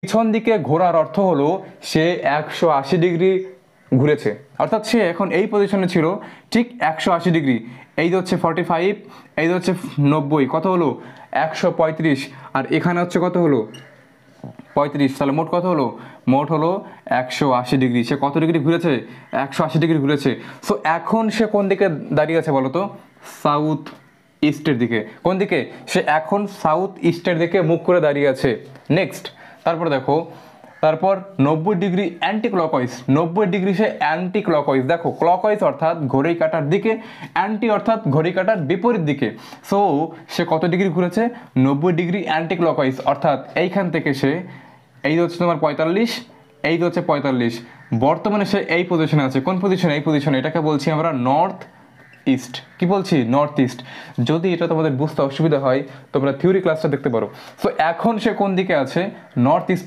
পিছন দিকে ঘোরার অর্থ হলো সে 180 ডিগ্রি ঘুরেছে, অর্থাৎ সে এখন এই পজিশনে ছিল ঠিক 180 ডিগ্রি। এই যে হচ্ছে 45, এই যে হচ্ছে 90, কত হলো 135, আর এখানে হচ্ছে কত হলো 35, তাহলে মোট কত হলো, মোট হলো 180 ডিগ্রি। সে কত ডিগ্রি ঘুরেছে, 180 ডিগ্রি ঘুরেছে। সো এখন সে কোন দিকে দাঁড়িয়ে আছে বলো তো, সাউথ ইস্টের দিকে। কোন দিকে, সে এখন সাউথ ইস্টের দিকে মুখ করে দাঁড়িয়ে আছে। নেক্সট, তারপর দেখো, তারপর 90 ডিগ্রি অ্যান্টি ক্লকওয়াইজ, 90 ডিগ্রি সে অ্যান্টি ক্লকওয়াইজ। দেখো ক্লকওয়াইজ অর্থাৎ ঘড়ি কাটার দিকে, অ্যান্টি অর্থাৎ ঘড়ি কাটার বিপরীত দিকে। সো সে কত ডিগ্রি ঘুরেছে, 90 ডিগ্রি অ্যান্টি ক্লকওয়াইজ, অর্থাৎ এইখান থেকে সে, এই হচ্ছে তোমার 45, এই হচ্ছে 45, বর্তমানে সে এই পজিশনে আছে। কোন পজিশনে, এই পজিশনে। এটাকে বলছি আমরা নর্থ ইস্ট। কি বলছি, নর্থ ইস্ট। যদি এটা তোমাদের বুঝতে অসুবিধা হয় তোমরা থিওরি ক্লাসটা দেখতে পারো। সো এখন সে কোন দিকে আছে, নর্থ ইস্ট।